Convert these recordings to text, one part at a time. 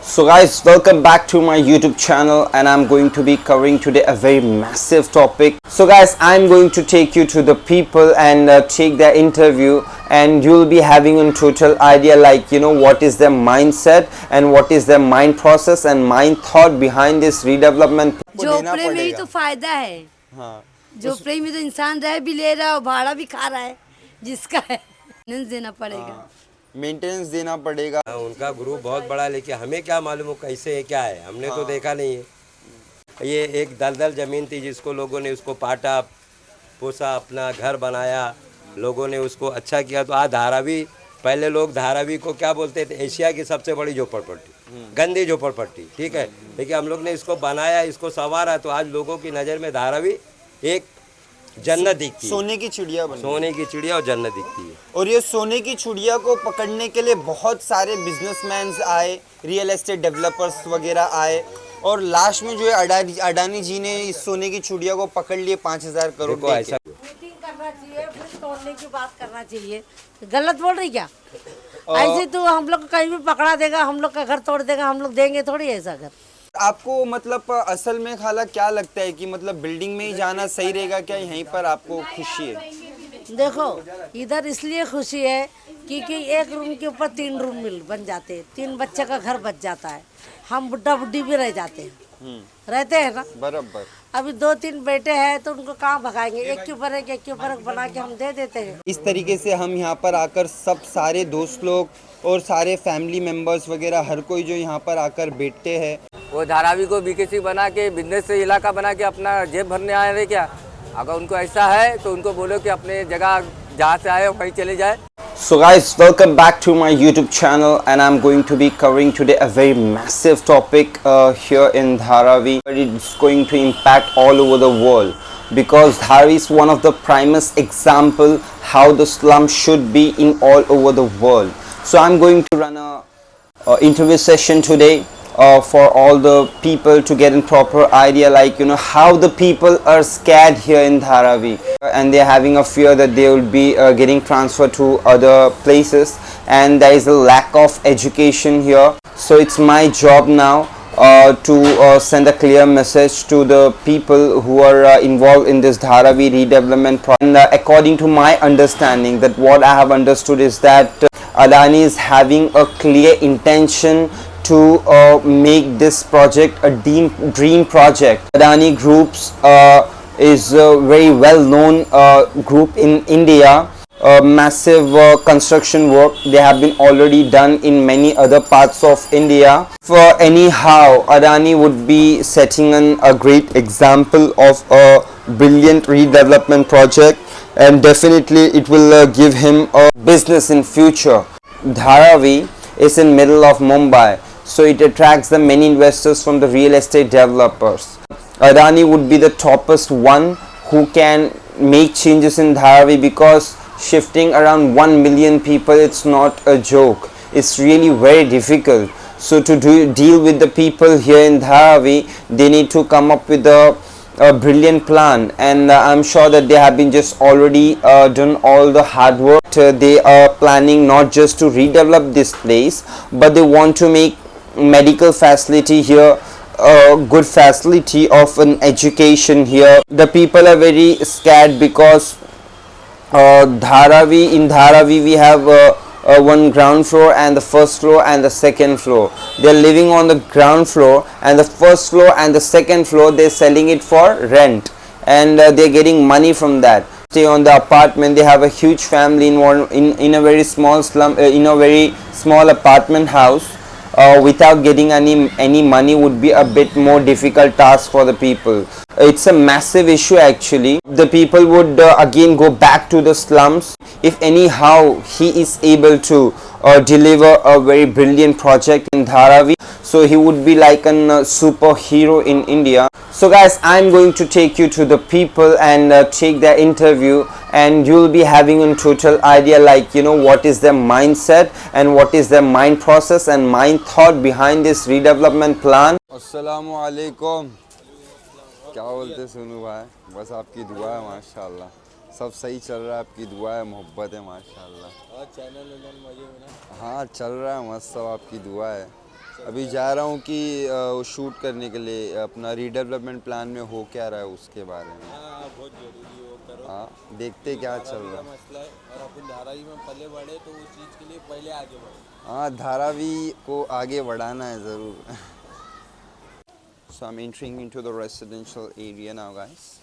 So guys, welcome back to my YouTube channel, and I'm going to be covering today a very massive topic. So guys, I'm going to take you to the people and take their interview, and you'll be having a total idea like what is their mindset and what is their mind process and mind thought behind this redevelopment. झोपड़े में ही तो फायदा है। हाँ, झोपड़े में तो इंसान रह भी ले रहा है और भाड़ा भी खा रहा है, जिसका है देना पड़ेगा। मेंटेनेंस देना पड़ेगा। उनका ग्रुप बहुत बड़ा, लेकिन हमें क्या मालूम हो कैसे है क्या है, हमने तो देखा नहीं है। ये एक दलदल ज़मीन थी जिसको लोगों ने उसको पाटा पोसा, अपना घर बनाया, लोगों ने उसको अच्छा किया। तो आज धारावी, पहले लोग धारावी को क्या बोलते थे, एशिया की सबसे बड़ी झोपड़पट्टी, गंदी झोपड़पट्टी, ठीक है। लेकिन हम लोग ने इसको बनाया, इसको संवारा, तो आज लोगों की नज़र में धारावी एक जन्नत दिखती है। सोने की चिड़िया बनी, सोने की चिड़िया और जन्नत दिखती है। और ये सोने की चिड़िया को पकड़ने के लिए बहुत सारे बिजनेसमैन आए, रियल एस्टेट डेवलपर्स वगैरह आए, और लास्ट में जो है अडानी जी ने इस सोने की चिड़िया को पकड़ लिए 5,000 करोड़ देखो ऐसा मीटिंग करना चाहिए, फिर तोड़ने की बात करना चाहिए। गलत बोल रही क्या? ऐसे तो हम लोग कहीं भी पकड़ा देगा, हम लोग का घर तोड़ देगा, हम लोग देंगे थोड़ी ऐसा घर। आपको मतलब असल में खाला क्या लगता है कि मतलब बिल्डिंग में ही जाना सही रहेगा क्या, यहीं पर आपको खुशी है? देखो, इधर इसलिए खुशी है क्योंकि एक रूम के ऊपर 3 रूम बन जाते हैं, 3 बच्चे का घर बच जाता है, हम बुढ़ा बुढ़ी भी रह जाते हैं, रहते हैं ना बराबर। अभी 2-3 बेटे हैं तो उनको कहाँ भगाएंगे, एक के ऊपर एक बना के हम दे देते हैं। इस तरीके से हम यहाँ पर आकर सब सारे दोस्त लोग और सारे फैमिली मेंबर्स वगैरह हर कोई जो यहाँ पर आकर बैठते हैं। वो धारावी को बीकेसी बना के बिजनेस से इलाका बना के अपना जेब भरने आए रहे क्या? अगर उनको ऐसा है तो उनको बोलो कि अपने जगह जहाँ से आए वहीं चले जाए। So guys, welcome back to my YouTube channel, and I'm going to be covering today a very massive topic here in Dharavi. It's going to impact all over the world, because Dharavi is one of the primest example how the slum should be in all over the world. So I'm going to run a interview session today for all the people to get a proper idea like how the people are scared here in Dharavi, and they're having a fear that they will be getting transferred to other places, and there is a lack of education here. So it's my job now to send a clear message to the people who are involved in this Dharavi redevelopment project. And according to my understanding, that what I have understood is that Adani is having a clear intention to make this project a dream project. Adani Groups is a very well known group in India. Massive construction work they have been already done in many other parts of India. For anyhow, Adani would be setting a great example of a brilliant redevelopment project, and definitely it will give him a business in future. Dharavi is in middle of Mumbai, so it attracts the many investors from the real estate developers. Adani would be the toppest one who can make changes in Dharavi, because shifting around 1 million people, it's not a joke. It's really very difficult. So to deal with the people here in Dharavi, they need to come up with a brilliant plan, and I'm sure that they have been just already done all the hard work. They are planning not just to redevelop this place, but they want to make medical facility here, a good facility of an education here. The people are very scared because in Dharavi we have one ground floor and the first floor and the second floor. They're living on the ground floor, and the first floor and the second floor they're selling it for rent, and they're getting money from that. Stay on the apartment. They have a huge family in a very small slum, in a very small apartment house. Without getting any money would be a bit more difficult task for the people. It's a massive issue actually. The people would again go back to the slums if anyhow he is able to deliver a very brilliant project in Dharavi. So he would be like a superhero in India. So guys, I'm going to take you to the people and take their interview, and you'll be having a total idea like what is their mindset and what is their mind process and mind thought behind this redevelopment plan. अस्सलामु अलैकुम। क्या बोलते सुनू भाई, बस आपकी दुआ है माशाल्लाह, सब सही चल रहा है, आपकी दुआ है, मोहब्बत है माशाल्लाह। और चैनल मजे में ना? हाँ चल रहा है मस्त, सब आपकी दुआ है। अभी जा रहा हूँ कि वो शूट करने के लिए अपना रीडेवलपमेंट प्लान में हो क्या रहा है उसके बारे में। हाँ बहुत जरूरी है वो करो। हाँ देखते क्या चल धारावी रहा का है। मसला है और अपन धारावी में पले बढ़े तो उस चीज़ के लिए पहले आगे बढ़े। हाँ धारावी को आगे बढ़ाना है ज़रूर। So I'm entering into the residential area now, guys.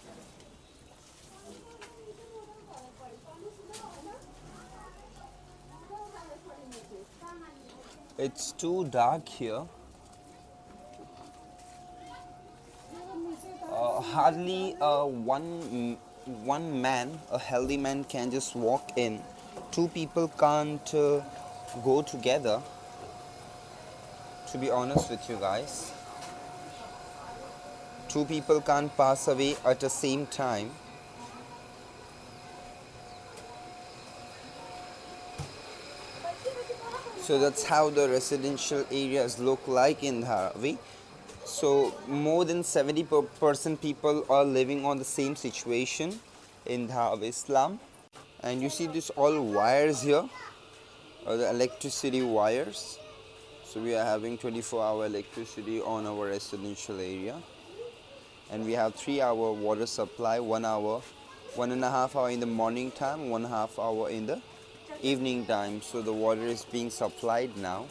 It's too dark here. Hardly one man, a healthy man, can just walk in. Two people can't go together. To be honest with you guys, two people can't pass away at the same time. So that's how the residential areas look like in Dharavi. So more than 70% people are living on the same situation in Dharavi slum. And you see this all wires here are the electricity wires. So we are having 24-hour electricity on our residential area. And we have 3-hour water supply, 1 hour, 1.5 hour in the morning time, 1.5 hour in the evening time. So the water is being supplied now.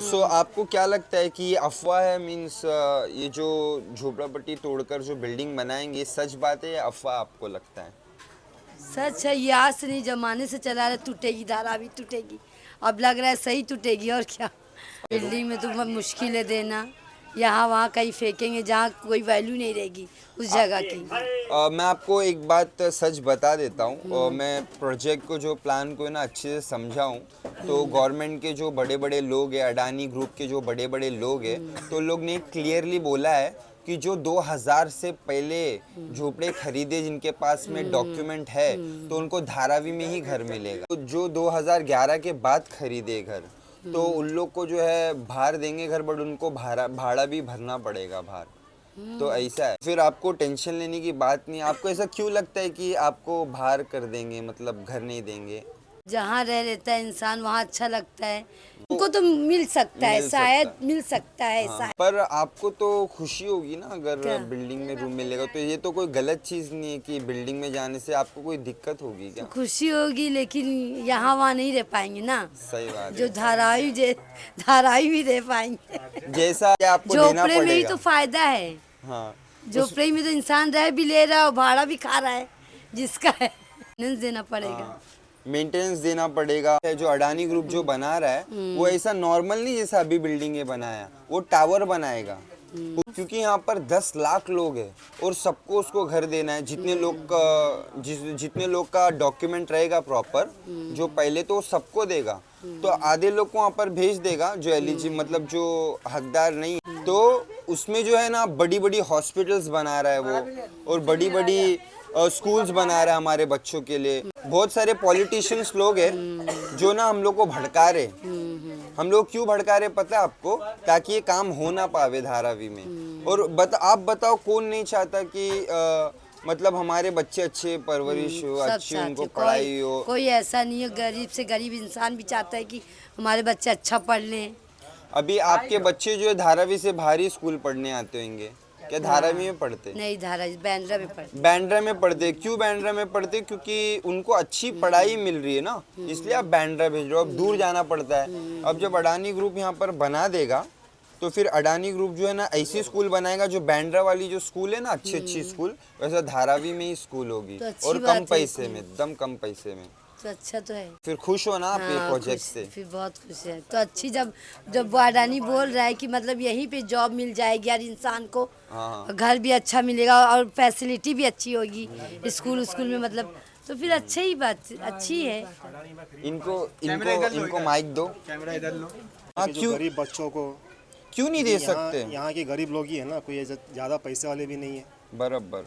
So आपको क्या लगता है कि ये अफवाह है, means ये जो झोपड़ापट्टी तोड़कर जो बिल्डिंग बनाएंगे सच बात है या अफवाह आपको लगता है? सच है, ये आज से नहीं जमाने से चला रहा, टूटेगी धारावी टूटेगी। अब लग रहा है सही टूटेगी और क्या। बिल्डिंग में तो बहुत मुश्किल है देना, यहाँ वहाँ कहीं फेंकेंगे जहाँ कोई वैल्यू नहीं रहेगी उस जगह की। मैं आपको एक बात सच बता देता हूँ। मैं प्रोजेक्ट को जो प्लान को ना अच्छे से समझा हूँ। तो गवर्नमेंट के जो बड़े बड़े लोग हैं, अडानी ग्रुप के जो बड़े बड़े लोग हैं, तो लोग ने क्लियरली बोला है कि जो 2000 से पहले झोपड़े खरीदे जिनके पास में डॉक्यूमेंट है तो उनको धारावी में ही घर मिलेगा। तो जो 2011 के बाद खरीदे घर तो उन लोग को जो है बाहर देंगे घर, बट उनको भाड़ा भी भरना पड़ेगा बाहर। तो ऐसा है, फिर आपको टेंशन लेने की बात नहीं। आपको ऐसा क्यों लगता है कि आपको बाहर कर देंगे, मतलब घर नहीं देंगे? जहाँ रह लेता है इंसान वहाँ अच्छा लगता है, उनको तो मिल सकता है, शायद मिल सकता है। हाँ, पर आपको तो खुशी होगी ना अगर बिल्डिंग में रूम मिलेगा। तो ये तो कोई गलत चीज़ नहीं है कि बिल्डिंग में जाने से आपको कोई दिक्कत होगी क्या? खुशी होगी, लेकिन यहाँ वहाँ नहीं रह पाएंगे ना। सही बात जो धारावी भी रह पाएंगे। जैसा आपको देना झोपड़े में ही पड़ेगा। तो फायदा है। हाँ, झोपड़े में तो इंसान रह भी ले रहा है और भाड़ा भी खा रहा है, जिसका है देना पड़ेगा। मेंटेनेंस देना पड़ेगा। जो अडानी ग्रुप जो बना रहा है वो ऐसा नॉर्मल नहीं जैसा अभी बिल्डिंगें बनाया, वो टावर बनाएगा। क्योंकि यहाँ पर 10 लाख लोग हैं और सबको उसको घर देना है। जितने लोग का डॉक्यूमेंट रहेगा प्रॉपर, जो पहले तो सबको देगा, तो आधे लोग को वहाँ पर भेज देगा जो मतलब जो हकदार नहीं। तो उसमें जो है ना बड़ी बड़ी हॉस्पिटल्स बना रहा है वो, और बड़ी बड़ी स्कूल्स बना रहा है हमारे बच्चों के लिए। बहुत सारे पॉलिटिशियंस लोग हैं जो ना हम लोग को भड़का रहे। हम लोग क्यों भड़का रहे पता है आपको? ताकि ये काम हो ना पावे धारावी में। और आप बताओ कौन नहीं चाहता कि मतलब हमारे बच्चे अच्छे परवरिश हो, अच्छी उनको पढ़ाई हो। कोई ऐसा नहीं है, गरीब से गरीब इंसान भी चाहता है कि हमारे बच्चे अच्छा पढ़ लें। अभी आपके बच्चे जो है धारावी से बाहरी स्कूल पढ़ने आते होंगे क्या? धारावी में पढ़ते? नहीं, धारावी बांद्रा में पढ़ते। बांद्रा में पढ़ते। क्यों बांद्रा में पढ़ते? क्योंकि उनको अच्छी पढ़ाई मिल रही है ना, इसलिए आप बांद्रा भेज रहे हो। अब दूर जाना पड़ता है। अब जब अडानी ग्रुप यहाँ पर बना देगा तो फिर अडानी ग्रुप जो है ना ऐसी स्कूल बनाएगा, जो बांद्रा वाली जो स्कूल है ना अच्छी स्कूल, वैसा धारावी में ही स्कूल होगी। तो और कम पैसे में, एकदम कम पैसे में। तो अच्छा तो है। फिर खुश हो ना आप ये हाँ, प्रोजेक्ट खुश, से? फिर बहुत खुश है। तो अच्छी जब वो अडानी बोल रहा है कि मतलब यहीं पे जॉब मिल जाएगी यार इंसान को, घर भी अच्छा मिलेगा और फैसिलिटी भी अच्छी होगी स्कूल में, मतलब तो फिर अच्छी ही बात अच्छी है। इनको माइक दो। कैमरा इधर लो। हाँ, जो क्यों गरीब बच्चों को क्यों नहीं दे सकते? यहाँ के गरीब लोग ही है ना, कोई ज़्यादा पैसे वाले भी नहीं है। बराबर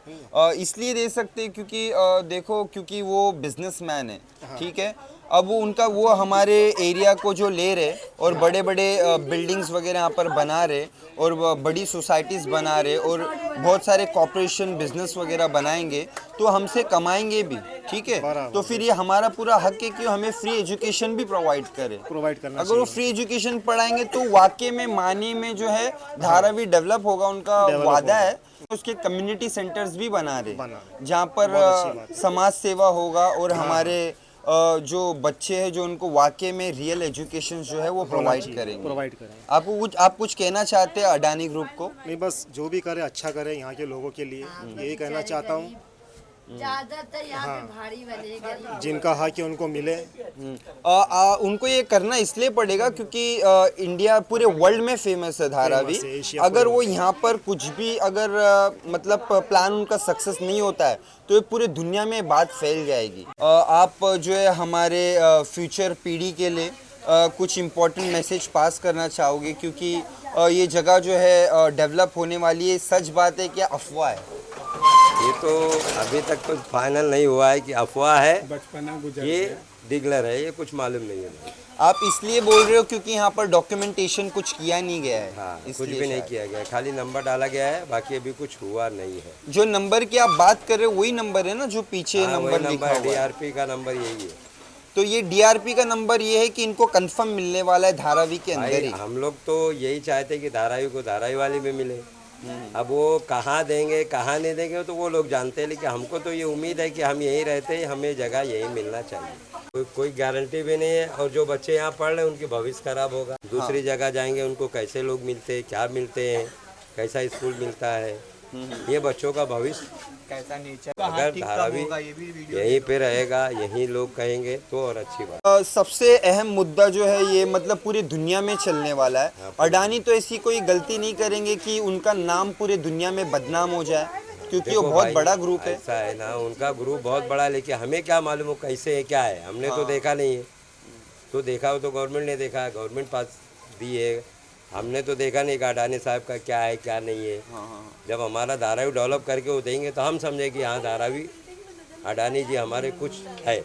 इसलिए दे सकते क्योंकि देखो, क्योंकि वो बिजनेसमैन है, ठीक है। अब वो उनका वो हमारे एरिया को जो ले रहे और बड़े बड़े बिल्डिंग्स वगैरह यहाँ पर बना रहे और बड़ी सोसाइटीज़ बना रहे और बहुत सारे कॉरपोरेशन बिजनेस वगैरह बनाएंगे तो हमसे कमाएंगे भी, ठीक है। तो फिर ये हमारा पूरा हक है कि हमें फ्री एजुकेशन भी प्रोवाइड करें। प्रोवाइड करना अगर वो फ्री एजुकेशन पढ़ाएंगे तो वाकई में मानी में जो है धारावी डेवलप होगा, उनका वादा है। उसके कम्युनिटी सेंटर्स भी बना रहे जहाँ पर समाज सेवा होगा और हमारे जो बच्चे हैं जो उनको वाकई में रियल एजुकेशन जो है वो प्रोवाइड करेंगे। आप कुछ कहना चाहते हैं अडानी ग्रुप को? नहीं, बस जो भी करे अच्छा करे यहाँ के लोगों के लिए, यही कहना चाहता हूँ। ज्यादातर यहाँ पे भारी वाले गरीब जिनका हक है उनको मिले। उनको ये करना इसलिए पड़ेगा क्योंकि इंडिया पूरे वर्ल्ड में फेमस है धारावी। अगर वो यहाँ पर कुछ भी अगर मतलब प्लान उनका सक्सेस नहीं होता है तो ये पूरे दुनिया में बात फैल जाएगी। आप जो है हमारे फ्यूचर पीढ़ी के लिए कुछ इम्पोर्टेंट मैसेज पास करना चाहोगे? क्योंकि ये जगह जो है डेवलप होने वाली है, सच बात है क्या अफवाह है? ये तो अभी तक तो फाइनल नहीं हुआ है कि अफवाह है, ये डिक्लेयर है, ये कुछ मालूम नहीं है। आप इसलिए बोल रहे हो क्योंकि यहाँ पर डॉक्यूमेंटेशन कुछ किया नहीं गया है? हाँ, कुछ भी नहीं किया गया, खाली नंबर डाला गया है, बाकी अभी कुछ हुआ नहीं है। जो नंबर की आप बात कर रहे हो वही नंबर है ना जो पीछे नंबर लिखा हुआ है? डीआरपी का नंबर यही है। तो ये डीआरपी का नंबर ये है कि इनको कंफर्म मिलने वाला है धारावी के अंदर ही? हम लोग तो यही चाहते हैं कि धारावी को धारावी वाली में मिले। अब वो कहाँ देंगे कहाँ नहीं देंगे तो वो लोग जानते हैं, लेकिन हमको तो ये उम्मीद है कि हम यहीं रहते हैं, हमें जगह यही मिलना चाहिए। कोई गारंटी भी नहीं है, और जो बच्चे यहाँ पढ़ रहे हैं उनकी भविष्य खराब होगा। दूसरी जगह जाएंगे उनको कैसे लोग मिलते हैं, क्या मिलते हैं, कैसा स्कूल मिलता है, ये बच्चों का भविष्य कैसा नेचर। अगर धारावी यहीं पे रहेगा, यहीं लोग कहेंगे तो और अच्छी बात। सबसे अहम मुद्दा जो है ये मतलब पूरी दुनिया में चलने वाला है। अडानी तो ऐसी कोई गलती नहीं करेंगे कि उनका नाम पूरे दुनिया में बदनाम हो जाए, क्योंकि वो बहुत बड़ा ग्रुप है। ऐसा है ना, उनका ग्रुप बहुत बड़ा, लेकिन हमें क्या मालूम हो कैसे है क्या है, हमने तो देखा नहीं है। तो देखा हो तो गवर्नमेंट ने देखा, गवर्नमेंट पास दी है, हमने तो देखा नहीं कि अडानी साहब का क्या है क्या नहीं है। जब हमारा धारावी डेवलप करके वो देंगे तो हम समझे कि हाँ धारावी अडानी जी हमारे कुछ है।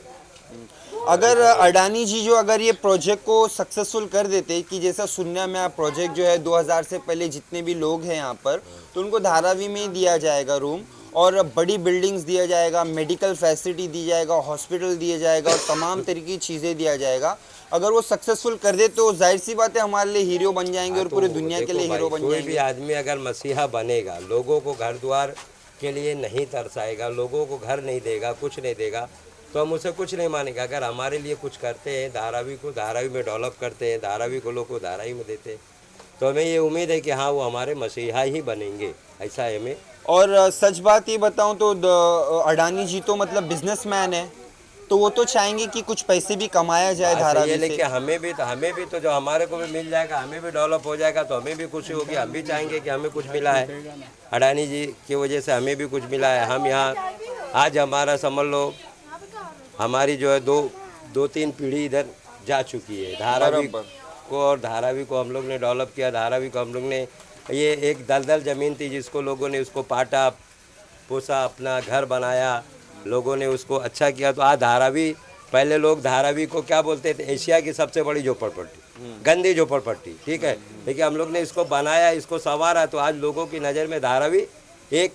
अगर अडानी जी जो अगर ये प्रोजेक्ट को सक्सेसफुल कर देते कि जैसा सुनने में प्रोजेक्ट जो है 2000 से पहले जितने भी लोग हैं यहाँ पर तो उनको धारावी में ही दिया जाएगा रूम, और बड़ी बिल्डिंग्स दिया जाएगा, मेडिकल फैसिलिटी दी जाएगा, हॉस्पिटल दिया जाएगा और तमाम तरह की चीज़ें दिया जाएगा। अगर वो सक्सेसफुल कर दे तो जाहिर सी बात है हमारे लिए हीरो बन जाएंगे और पूरे दुनिया के लिए हीरो बन जाएंगे। कोई भी आदमी अगर मसीहा बनेगा, लोगों को घर द्वार के लिए नहीं तरसाएगा, लोगों को घर नहीं देगा, कुछ नहीं देगा, तो हम उसे कुछ नहीं मानेंगे। अगर हमारे लिए कुछ करते हैं, धारावी को धारावी में डेवलप करते हैं, धारावी को लोग को धारावी में देते हैं, तो हमें ये उम्मीद है कि हाँ वो हमारे मसीहा ही बनेंगे, ऐसा है हमें। और सच बात ये बताऊं तो अडानी जी तो मतलब बिजनेसमैन है, तो वो तो चाहेंगे कि कुछ पैसे भी कमाया जाए धारावी से। लेकिन हमें भी तो जो हमारे को भी मिल जाएगा, हमें भी डेवलप हो जाएगा तो हमें भी खुशी होगी। हम भी चाहेंगे कि हमें कुछ मिला है, अडानी जी की वजह से हमें भी कुछ मिला है। हम यहाँ आज हमारा समझ लो हमारी जो है दो तीन पीढ़ी इधर जा चुकी है धारावी को, और धारावी को हम लोग ने डेवलप किया। धारावी को हम लोग ने, ये एक दलदल ज़मीन थी जिसको लोगों ने उसको पाटा पोसा, अपना घर बनाया, लोगों ने उसको अच्छा किया। तो आज धारावी, पहले लोग धारावी को क्या बोलते थे, एशिया की सबसे बड़ी झोपड़पट्टी, गंदी झोपड़पट्टी, ठीक है, लेकिन हम लोग ने इसको बनाया, इसको संवारा, तो आज लोगों की नज़र में धारावी एक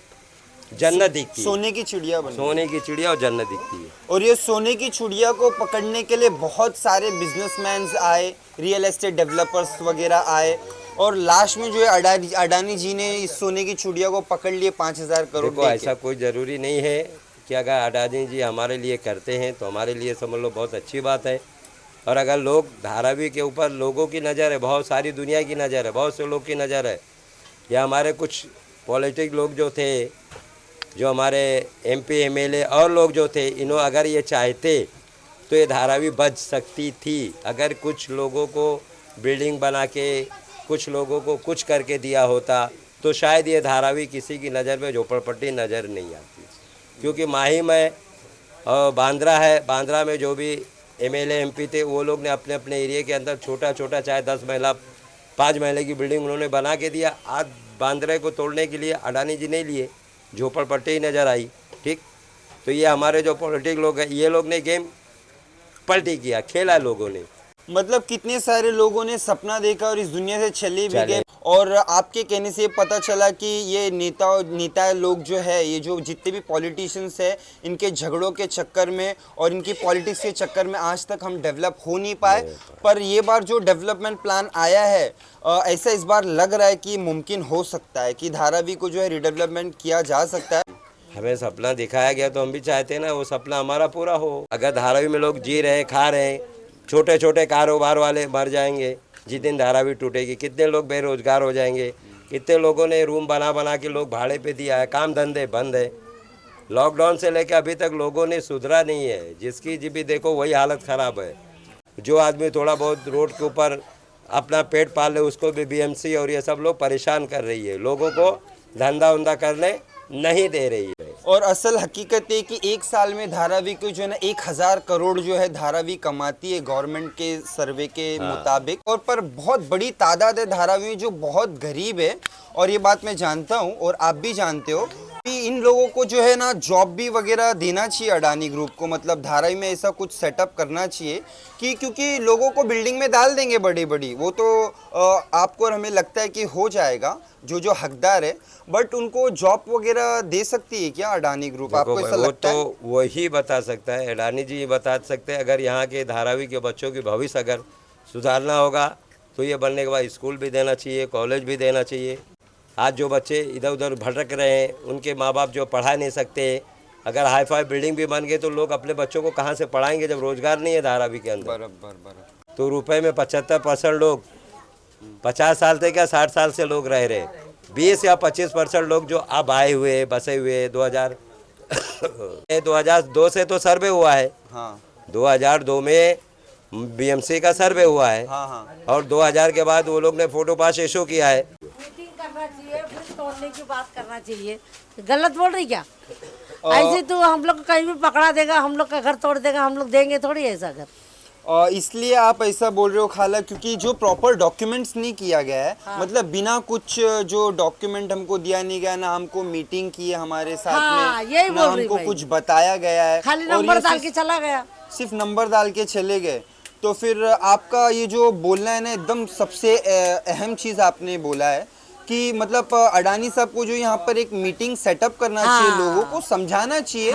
जन्नत दिखती है, सोने की चिड़िया बनी, सोने की चिड़िया और जन्नत दिखती है। और ये सोने की चिड़िया को पकड़ने के लिए बहुत सारे बिजनेसमैन आए, रियल एस्टेट डेवलपर्स वगैरह आए, और लास्ट में जो है अडानी जी ने इस सोने की चिड़िया को पकड़ लिए 5000 करोड़। देखो ऐसा कोई ज़रूरी नहीं है कि अगर अडानी जी हमारे लिए करते हैं तो हमारे लिए समझ लो बहुत अच्छी बात है। और अगर लोग धारावी के ऊपर लोगों की नज़र है, बहुत सारी दुनिया की नज़र है, बहुत से लोग की नज़र है, या हमारे कुछ पॉलिटिक लोग जो थे, जो हमारे MP MLA और लोग जो थे, इन्हों अगर ये चाहते तो ये धारावी बच सकती थी। अगर कुछ लोगों को बिल्डिंग बना के, कुछ लोगों को कुछ करके दिया होता तो शायद ये धारावी किसी की नज़र में झोपड़पट्टी नज़र नहीं आती। क्योंकि माही में और बांद्रा है, बांद्रा में जो भी MLA MP थे वो लोग ने अपने अपने एरिया के अंदर छोटा छोटा चाहे 10 महला 5 महले की बिल्डिंग उन्होंने बना के दिया। आज बांद्रे को तोड़ने के लिए अडानी जी नहीं लिए, झोपड़पट्टी ही नज़र आई, ठीक। तो ये हमारे जो पॉलिटिक लोग हैं, ये लोग ने गेम पलटी किया, खेला लोगों ने। मतलब कितने सारे लोगों ने सपना देखा और इस दुनिया से चले भी चले। गए। और आपके कहने से पता चला कि ये नेता लोग जो है, ये जो जितने भी पॉलिटिशियंस है, इनके झगड़ों के चक्कर में और इनकी पॉलिटिक्स के चक्कर में आज तक हम डेवलप हो नहीं पाए। पर ये बार जो डेवलपमेंट प्लान आया है, ऐसा इस बार लग रहा है कि मुमकिन हो सकता है कि धारावी को जो है रिडेवलपमेंट किया जा सकता है। हमें सपना दिखाया गया तो हम भी चाहते हैं ना वो सपना हमारा पूरा हो। अगर धारावी में लोग जी रहे हैं, खा रहे हैं, छोटे छोटे कारोबार वाले मर जाएंगे जिस दिन धारावी टूटेगी। कितने लोग बेरोजगार हो जाएंगे, कितने लोगों ने रूम बना बना के लोग भाड़े पे दिया है, काम धंधे बंद है। लॉकडाउन से लेकर अभी तक लोगों ने सुधरा नहीं है, जिसकी जी भी देखो वही हालत ख़राब है। जो आदमी थोड़ा बहुत रोड के ऊपर अपना पेट पाल ले उसको भी बीएमसी और ये सब लोग परेशान कर रही है, लोगों को धंधा उंधा करने नहीं दे रही है। और असल हकीकत है कि एक साल में धारावी को जो है ना 1000 करोड़ जो है धारावी कमाती है गवर्नमेंट के सर्वे के मुताबिक। और पर बहुत बड़ी तादाद है धारावी में जो बहुत गरीब है, और ये बात मैं जानता हूँ और आप भी जानते हो कि इन लोगों को जो है ना जॉब भी वगैरह देना चाहिए अडानी ग्रुप को। मतलब धारावी में ऐसा कुछ सेटअप करना चाहिए कि क्योंकि लोगों को बिल्डिंग में डाल देंगे बड़ी बड़ी, वो तो आपको और हमें लगता है कि हो जाएगा जो हकदार है, बट उनको जॉब वगैरह दे सकती है क्या अडानी ग्रुप? आपको ऐसा लगता है? तो वही बता सकता है, अडानी जी ये बता सकते हैं। अगर यहाँ के धारावी के बच्चों की भविष्य अगर सुधारना होगा तो ये बनने के बाद स्कूल भी देना चाहिए, कॉलेज भी देना चाहिए। आज जो बच्चे इधर उधर भटक रहे हैं, उनके माँ बाप जो पढ़ा नहीं सकते, अगर हाई फाई बिल्डिंग भी बन गई तो लोग अपने बच्चों को कहाँ से पढ़ाएंगे जब रोजगार नहीं है धारावी के अंदर। बराबर। तो रुपए में 75% लोग 50 साल से क्या 60 साल से लोग रह रहे, 20 या 25% लोग जो अब आए हुए बसे हुए 2002 से तो सर्वे हुआ है। हाँ 2002 में बीएमसी का सर्वे हुआ है। हाँ। और 2000 के बाद वो लोग ने फोटो पास इशू किया है। मीटिंग करना चाहिए, फिर तोड़ने की बात करना चाहिए। गलत बोल रही क्या? ऐसे तो हम लोग को कहीं भी पकड़ा देगा, हम लोग का घर तोड़ देगा, हम लोग देंगे थोड़ी ऐसा घर। इसलिए आप ऐसा बोल रहे हो खाला क्योंकि जो प्रॉपर डॉक्यूमेंट्स नहीं किया गया है। हाँ। मतलब बिना कुछ जो डॉक्यूमेंट हमको दिया नहीं गया, ना हमको मीटिंग की है हमारे साथ हाँ, में, यही ना बोल रही हमको भाई। कुछ बताया गया है, खाली और नंबर ये डाल के चला गया। सिर्फ नंबर डाल के चले गए। तो फिर आपका ये जो बोलना है ना, एकदम सबसे अहम चीज़ आपने बोला है कि मतलब अडानी साहब को जो यहाँ पर एक मीटिंग सेटअप करना चाहिए, लोगों को समझाना चाहिए,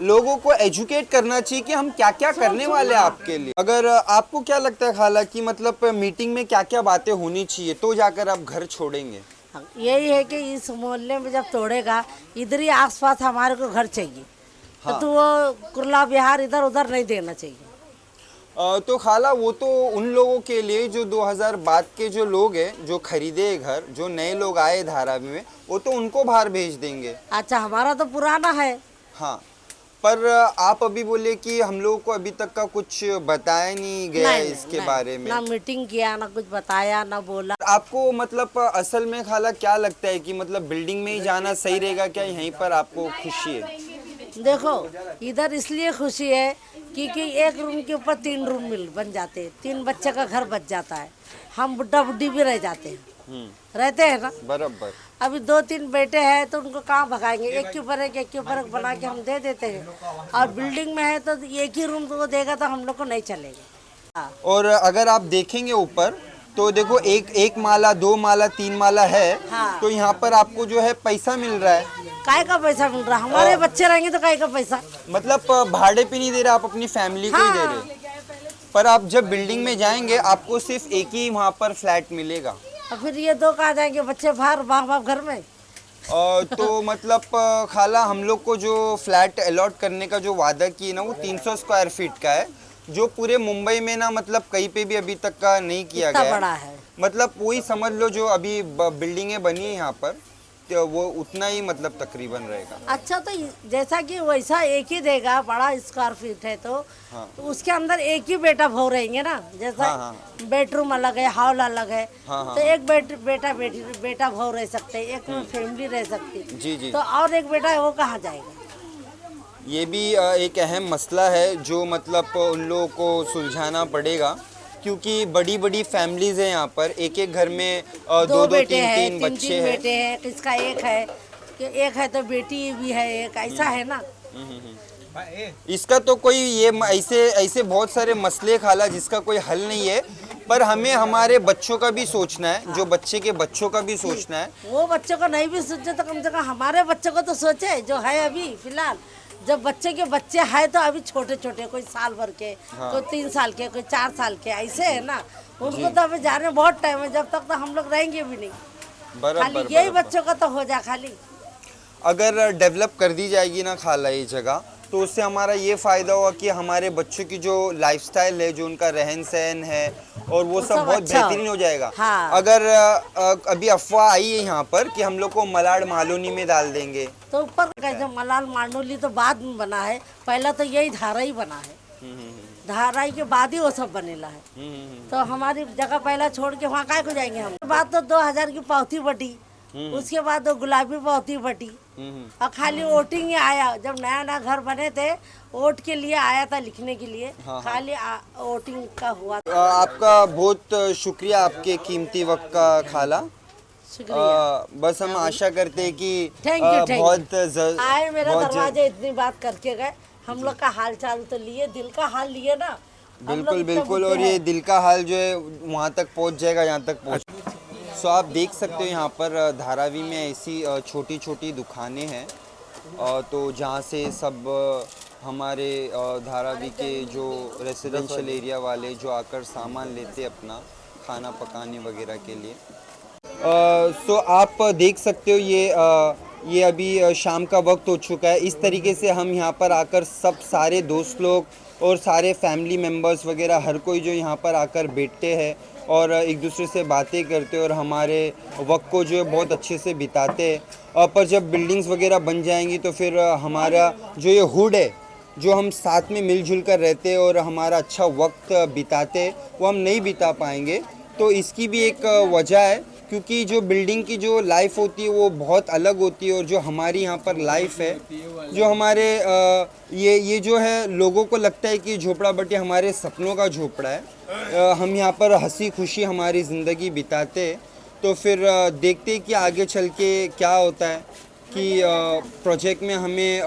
लोगों को एजुकेट करना चाहिए कि हम क्या क्या करने वाले हैं आपके लिए। अगर आपको क्या लगता है खाला कि मतलब मीटिंग में क्या क्या बातें होनी चाहिए तो जाकर आप घर छोड़ेंगे? यही है कि इस मोहल्ले में जब तोड़ेगा, इधर ही आसपास हमारे को घर चाहिए। तो वो कुर्ला बिहार इधर उधर नहीं देना चाहिए। तो खाला वो तो उन लोगों के लिए जो 2000 बाद के जो लोग हैं, जो खरीदे घर, जो नए लोग आए धारावी में, वो तो उनको बाहर भेज देंगे। अच्छा, हमारा तो पुराना है। हाँ, पर आप अभी बोले कि हम लोगों को अभी तक का कुछ बताया नहीं गया इसके बारे में। ना मीटिंग किया, ना कुछ बताया, ना बोला। आपको मतलब असल में खाला क्या लगता है कि मतलब बिल्डिंग में ही जाना सही रहेगा क्या, यहीं पर आपको खुशी है? देखो, इधर इसलिए खुशी है क्योंकि एक रूम के ऊपर 3 रूम बन जाते हैं, 3 बच्चे का घर बच जाता है। हम बुढ़ा बुढ़ी भी रह जाते हैं, रहते हैं ना बराबर। अभी 2-3 बेटे हैं तो उनको कहाँ भगाएंगे? एक के ऊपर एक बना के हम दे देते हैं। और बिल्डिंग में है तो एक ही रूम तो वो देगा तो हम लोग को नहीं चलेगा। और अगर आप देखेंगे ऊपर तो देखो एक माला, 2 माला, 3 माला है। हाँ। तो यहाँ पर आपको जो है पैसा मिल रहा है। काय का पैसा मिल रहा? हमारे बच्चे रहेंगे तो काय का पैसा? मतलब भाड़े पे नहीं दे रहे, आप अपनी फैमिली को ही दे रहे। पर आप जब बिल्डिंग में जाएंगे आपको सिर्फ एक ही वहाँ पर फ्लैट मिलेगा। और फिर ये 2 कहाँ जाएंगे बच्चे बाहर, माँ बाप घर में। तो मतलब खाला हम लोग को जो फ्लैट अलॉट करने का जो वादा किया ना, वो 300 स्क्वायर फीट का है, जो पूरे मुंबई में ना मतलब कहीं पे भी अभी तक का नहीं किया गया। बड़ा है। मतलब वही समझ लो जो अभी बिल्डिंगें बनी है यहाँ पर, तो वो उतना ही मतलब तकरीबन रहेगा। अच्छा, तो जैसा कि वैसा एक ही देगा, बड़ा स्क्वायर फीट है तो उसके अंदर एक ही बेटा भाव रहेंगे ना। जैसा बेडरूम अलग है, हॉल अलग है। तो एक बेटा भाव रह सकते हैं, एक में फैमिली रह सकती। जी। तो और एक बेटा है वो कहाँ जाएगा? ये भी एक अहम मसला है जो मतलब उन लोगों को सुलझाना पड़ेगा, क्योंकि बड़ी बड़ी फैमिलीज हैं यहाँ पर। एक घर में 2-2, 3-3 बच्चे हैं। किसका एक है कि एक है तो बेटी भी है, एक ऐसा है ना। इसका तो कोई ये ऐसे ऐसे बहुत सारे मसले खाला जिसका कोई हल नहीं है, पर हमें हमारे बच्चों का भी सोचना है, जो बच्चे के बच्चों का भी सोचना है। वो बच्चों को नहीं भी सोचे तो कम से कम हमारे बच्चों को तो सोचे जो है अभी फिलहाल। जब बच्चे के बच्चे हैं तो अभी छोटे छोटे, कोई साल भर के, कोई 3 साल के, कोई 4 साल के, ऐसे है ना। उनको तो अभी जाने में बहुत टाइम है, जब तक तो हम लोग रहेंगे भी नहीं। खाली यही बच्चों का तो हो जाए खाली। अगर डेवलप कर दी जाएगी ना खाला ये जगह, तो उससे हमारा ये फ़ायदा होगा कि हमारे बच्चों की जो लाइफस्टाइल है, जो उनका रहन सहन है, और वो सब बहुत अच्छा बेहतरीन हो जाएगा। हाँ। अगर अभी अफवाह आई है यहाँ पर कि हम लोग को मलाड मालोनी में डाल देंगे, तो ऊपर का जो मलाल मांडोली तो बाद में बना है, पहला तो यही धारा ही बना है। धाराई के बाद ही वो सब बनेला है। तो हमारी जगह पहला छोड़ के वहाँ काय को जाएंगे हम। बाद तो 2000 की पावती बटी, उसके बाद वो गुलाबी पावती बटी, और खाली वोटिंग ही आया। जब नया नया घर बने थे, वोट के लिए आया था लिखने के लिए, खाली वोटिंग का हुआ था। आपका बहुत शुक्रिया आपके कीमती वक्त का खाला। बस हम आशा करते हैं कि थैंक यू बहुत आए मेरा दरवाजे इतनी बात करके गए। हम लोग का हाल चाल तो लिए, दिल का हाल लिए ना। बिल्कुल बिल्कुल, और ये दिल का हाल जो है वहाँ तक पहुँच जाएगा जहाँ तक पहुँच। सो आप देख सकते हो यहाँ पर धारावी में ऐसी छोटी छोटी दुकानें हैं, तो जहाँ से सब हमारे धारावी के जो रेसिडेंशियल एरिया वाले जो आकर सामान लेते अपना खाना पकाने वगैरह के लिए। सो आप देख सकते हो ये अभी शाम का वक्त हो चुका है। इस तरीके से हम यहाँ पर आकर सब सारे दोस्त लोग और सारे फैमिली मेम्बर्स वगैरह हर कोई जो यहाँ पर आकर बैठते हैं और एक दूसरे से बातें करते हैं और हमारे वक्त को जो है बहुत अच्छे से बिताते हैं। पर जब बिल्डिंग्स वगैरह बन जाएंगी तो फिर हमारा जो ये हुड है, जो हम साथ में मिलजुल कर रहते हैं और हमारा अच्छा वक्त बिताते हैं, वो हम नहीं बिता पाएंगे। तो इसकी भी एक वजह है, क्योंकि जो बिल्डिंग की जो लाइफ होती है वो बहुत अलग होती है, और जो हमारी यहाँ पर लाइफ है, जो हमारे ये जो है लोगों को लगता है कि झोपड़ा बट्टी हमारे सपनों का झोपड़ा है। हम यहाँ पर हंसी खुशी हमारी ज़िंदगी बिताते हैं। तो फिर देखते हैं कि आगे चल के क्या होता है, कि प्रोजेक्ट में हमें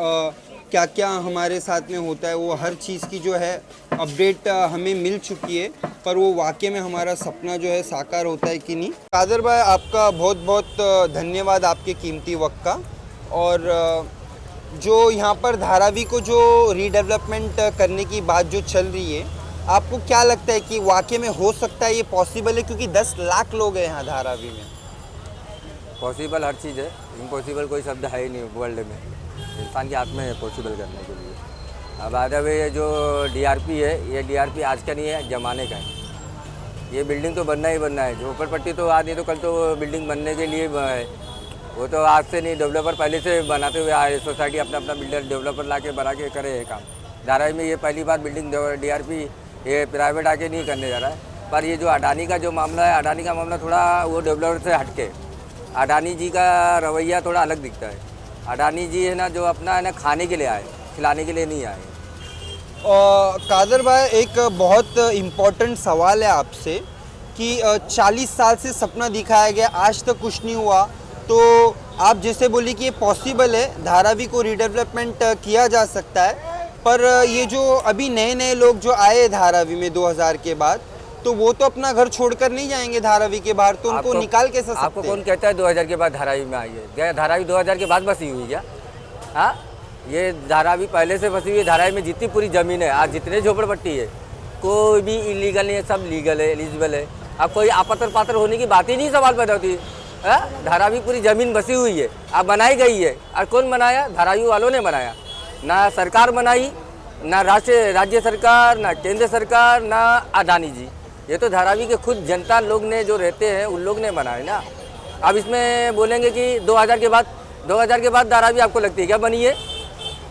क्या क्या हमारे साथ में होता है। वो हर चीज़ की जो है अपडेट हमें मिल चुकी है, पर वो वाकई में हमारा सपना जो है साकार होता है कि नहीं। कादर भाई, आपका बहुत बहुत धन्यवाद आपके कीमती वक्त का। और जो यहाँ पर धारावी को जो रीडेवलपमेंट करने की बात जो चल रही है, आपको क्या लगता है कि वाकई में हो सकता है, ये पॉसिबल है? क्योंकि 10 लाख लोग हैं यहाँ धारावी में। पॉसिबल हर चीज़ है, इम्पॉसिबल कोई शब्द है ही नहीं वर्ल्ड में। इंसान के हाथ में है पॉसिबल करने के लिए। अब बाय द वे ये जो डीआरपी है, ये डीआरपी आज का नहीं है, ज़माने का है। ये बिल्डिंग तो बनना ही बनना है। झोपड़पट्टी तो आज नहीं तो कल तो बिल्डिंग बनने के लिए है। वो तो आज से नहीं, डेवलपर पहले से बनाते हुए आए। सोसाइटी अपना अपना बिल्डर डेवलपर ला के बना के करे है काम। धारावी में ये पहली बार बिल्डिंग डीआरपी ये प्राइवेट आके नहीं करने जा रहा है। पर ये जो अडानी का जो मामला है, अडानी का मामला थोड़ा वो डेवलपर से हटके, अडानी जी का रवैया थोड़ा अलग दिखता है। अडानी जी है ना, जो अपना है ना खाने के लिए आए, खिलाने के लिए नहीं आए। कादर भाई, एक बहुत इम्पोर्टेंट सवाल है आपसे कि 40 साल से सपना दिखाया गया, आज तक कुछ नहीं हुआ। तो आप जैसे बोली कि ये पॉसिबल है, धारावी को रीडेवलपमेंट किया जा सकता है, पर ये जो अभी नए नए लोग जो आए धारावी में 2000 के बाद, तो वो तो अपना घर छोड़कर नहीं जाएंगे धारावी के बाहर, तो उनको निकाल कैसे सकते? आपको कौन कहता है 2000 के बाद धारावी में आई है? धारावी 2000 के बाद बसी हुई क्या? हाँ, ये धारावी पहले से बसी हुई है। धारावी में जितनी पूरी ज़मीन है, आज जितने झोपड़पट्टी है, कोई भी इलीगल नहीं है, सब लीगल है, एलिजिबल है। अब कोई आपतर पात्र होने की बात ही नहीं सवाल पैदा होती है। धारावी पूरी ज़मीन बसी हुई है, अब बनाई गई है। और कौन बनाया? धारावी वालों ने बनाया। ना सरकार बनाई, ना राज्य सरकार, ना केंद्र सरकार, ना अडानी जी। ये तो धारावी के खुद जनता लोग ने जो रहते हैं उन लोग ने बनाए ना। अब इसमें बोलेंगे कि 2000 के बाद धारावी आपको लगती है क्या बनी है?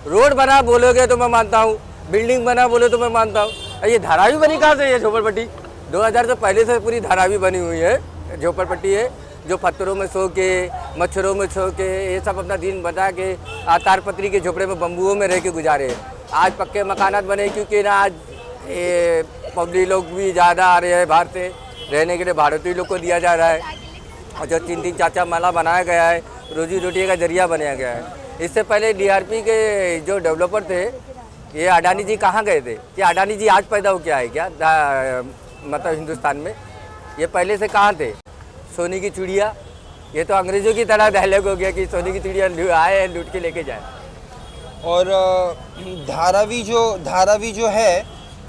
रोड बना बोलोगे तो मैं मानता हूँ, बिल्डिंग बना बोले तो मैं मानता हूँ। ये धारावी बनी कहाँ से? ये झोपड़पट्टी 2000 से पहले से पूरी धारावी बनी हुई है। झोपड़पट्टी है जो पत्थरों में सो के, मच्छरों में सो के, ये सब अपना दिन बता के तारपत्री के झोपड़े में, बम्बुओं में रह के गुजारे हैं। आज पक्के मकानात बने, क्योंकि ना आज ये पब्लिक लोग भी ज़्यादा आ रहे हैं बाहर से, रहने के लिए भारतीय लोग को दिया जा रहा है। और जो 3-3 4-4 माला बनाया गया है, रोजी रोटी का जरिया बनाया गया है। इससे पहले डीआरपी के जो डेवलपर थे ये अडानी जी कहाँ गए थे? क्या अडानी जी आज पैदा हो के आए क्या मतलब हिंदुस्तान में? ये पहले से कहाँ थे? सोने की चिड़िया, ये तो अंग्रेज़ों की तरह डायलॉग हो गया कि सोने की चिड़िया आए लूट के लेके जाए। और धारावी जो है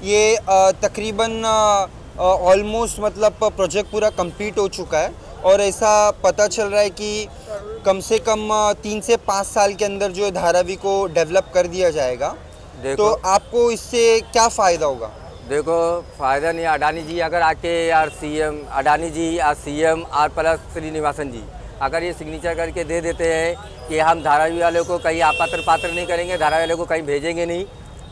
ये तकरीबन ऑलमोस्ट मतलब प्रोजेक्ट पूरा कंप्लीट हो चुका है और ऐसा पता चल रहा है कि कम से कम 3 से 5 साल के अंदर जो है धारावी को डेवलप कर दिया जाएगा। तो आपको इससे क्या फ़ायदा होगा? देखो फ़ायदा नहीं, अडानी जी अगर आके यार सीएम, अडानी जी आज सीएम और प्लस श्रीनिवासन जी अगर ये सिग्नेचर करके दे देते हैं कि हम धारावी वालों को कहीं पात्र नहीं करेंगे, धारावी वालों को कहीं भेजेंगे नहीं,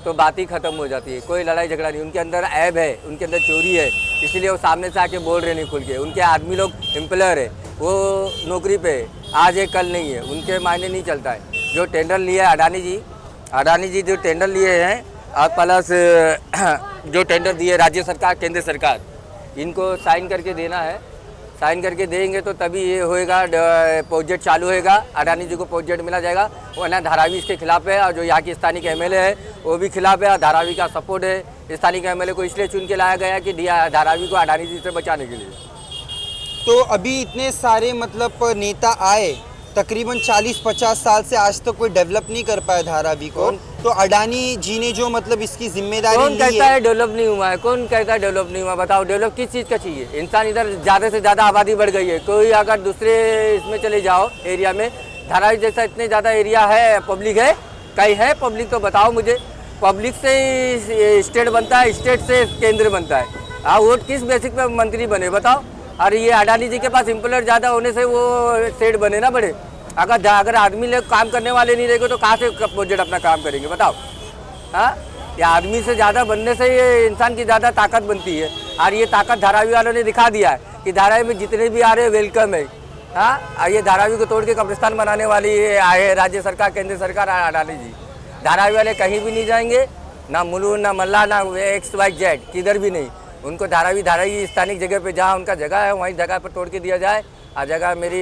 तो बात ही ख़त्म हो जाती है। कोई लड़ाई झगड़ा नहीं, उनके अंदर ऐब है, उनके अंदर चोरी है, इसलिए वो सामने से आके बोल रहे नहीं खुल के। उनके आदमी लोग एम्प्लॉयर है, वो नौकरी पे आज है कल नहीं है, उनके मायने नहीं चलता है। जो टेंडर लिए अडानी जी जो टेंडर लिए हैं और प्लस जो टेंडर दिए राज्य सरकार केंद्र सरकार, इनको साइन करके देना है। साइन करके देंगे तो तभी ये होएगा, प्रोजेक्ट चालू होएगा, अडानी जी को प्रोजेक्ट मिला जाएगा। वरना धारावी इसके खिलाफ है और जो यहाँ की स्थानीय एमएलए है वो भी खिलाफ है और धारावी का सपोर्ट है। स्थानीय एमएलए को इसलिए चुन के लाया गया कि धारावी को अडानी जी से बचाने के लिए। तो अभी इतने सारे मतलब नेता आए, तकरीबन 40-50 साल से आज तक कोई डेवलप नहीं कर पाया धारावी को। तो अडानी जी ने जो मतलब इसकी जिम्मेदारी कौन ली कहता है, है डेवलप नहीं हुआ है? कौन कहता है डेवलप नहीं हुआ? बताओ डेवलप किस चीज़ का चाहिए? इंसान इधर ज़्यादा से ज़्यादा आबादी बढ़ गई है। कोई अगर दूसरे इसमें चले जाओ एरिया में, धारावी जैसा इतने ज़्यादा एरिया है, पब्लिक है, कहीं है पब्लिक तो बताओ मुझे। पब्लिक से स्टेट बनता है, स्टेट से केंद्र बनता है। हाँ, वोट किस बेसिक पे मंत्री बने बताओ? और ये अडानी जी के पास एम्प्लॉयर ज़्यादा होने से वो स्टेट बने ना बड़े। अगर आदमी लोग काम करने वाले नहीं रहेंगे तो कहाँ से प्रोजेक्ट अपना काम करेंगे बताओ? हाँ, ये आदमी से ज़्यादा बनने से ये इंसान की ज़्यादा ताकत बनती है। और ये ताकत धारावी वालों ने दिखा दिया है कि धारावी में जितने भी आ रहे हैं वेलकम है। हाँ, ये धारावी को तोड़ के कब्रिस्तान बनाने वाली आए राज्य सरकार केंद्र सरकार अडानी जी। धारावी वाले कहीं भी नहीं जाएंगे, ना मुलू ना मल्ला ना XYZ, किधर भी नहीं। उनको धारावी स्थानिक जगह पे जहाँ उनका जगह है वहीं जगह पर तोड़ के दिया जाए। और जगह मेरी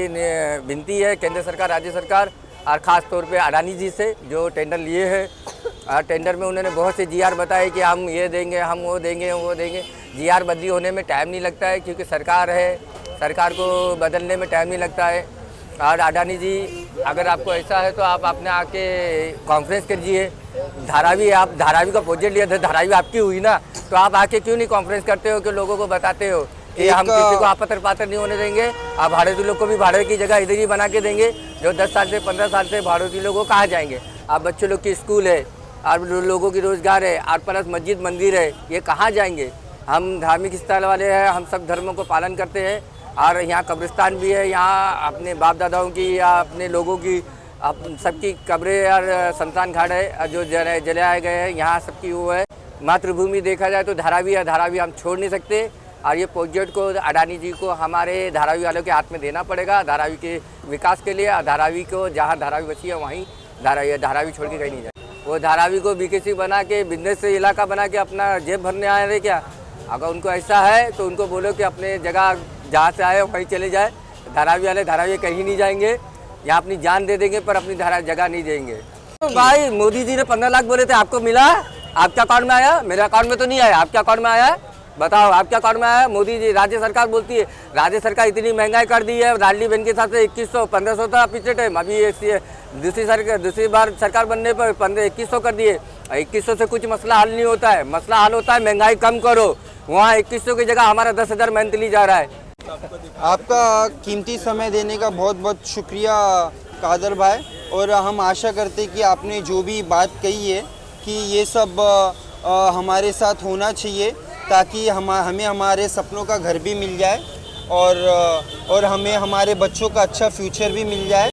विनती है केंद्र सरकार राज्य सरकार और ख़ास तौर पे अडानी जी से जो टेंडर लिए हैं। और टेंडर में उन्होंने बहुत से GR बताए कि हम ये देंगे, हम वो देंगे, वो देंगे। GR बदली होने में टाइम नहीं लगता है क्योंकि सरकार है, सरकार को बदलने में टाइम नहीं लगता है। और अडानी जी अगर आपको ऐसा है तो आप अपने आके कॉन्फ्रेंस कीजिए। आप धारावी का प्रोजेक्ट लिया था, धारावी आपकी हुई ना, तो आप आके क्यों नहीं कॉन्फ्रेंस करते हो कि लोगों को बताते हो कि हम किसी को पात्र नहीं होने देंगे। आप भारतीय लोग को भी भाड़े की जगह इधर ही बना के देंगे। जो 10 साल से 15 साल से भारतीय लोगों कहाँ जाएंगे? आप बच्चों लोग की स्कूल है और लोगों की रोज़गार है और प्लस मस्जिद मंदिर है, ये कहाँ जाएंगे? हम धार्मिक स्थल वाले हैं, हम सब धर्मों को पालन करते हैं। और यहाँ कब्रिस्तान भी है, यहाँ अपने बाप दादाओं की या अपने लोगों की सबकी कब्रें और शमशान घाट है जो जलाए गए हैं, यहाँ सबकी वो है मातृभूमि। देखा जाए तो धारावी है, धारावी हम छोड़ नहीं सकते। और ये प्रोजेक्ट को अडानी जी को हमारे धारावी वालों के हाथ में देना पड़ेगा धारावी के विकास के लिए। धारावी को जहाँ धारावी बची है वहीं धारावी छोड़ के कहीं नहीं जाए। वो धारावी को BKC बना के बिजनेस इलाका बना के अपना जेब भरने आए रहे क्या? अगर उनको ऐसा है तो उनको बोलो कि अपने जगह जहाँ से आए वहीं चले जाए। धारावी वाले धारावी कहीं नहीं जाएंगे, यहाँ अपनी जान दे देंगे पर अपनी जगह नहीं देंगे। तो भाई मोदी जी ने 15 लाख बोले थे, आपको मिला? आपके अकाउंट में आया? मेरे अकाउंट में तो नहीं आया, आपके अकाउंट में आया? बताओ आपके अकाउंट में आया? मोदी जी राज्य सरकार बोलती है, राज्य सरकार इतनी महंगाई कर दी है, लाडली बहन के हिसाब से 2100-1500 था पिछले टाइम, अभी दूसरी बार सरकार बनने पर 2100 कर दिए। 2100 से कुछ मसला हल नहीं होता है, मसला हल होता है महंगाई कम करो। वहाँ 2100 की जगह हमारा 10,000 मंथली जा रहा है। आपका कीमती समय देने का बहुत बहुत शुक्रिया कादर भाई। और हम आशा करते कि आपने जो भी बात कही है कि ये सब हमारे साथ होना चाहिए ताकि हमें हमारे सपनों का घर भी मिल जाए और हमें हमारे बच्चों का अच्छा फ्यूचर भी मिल जाए।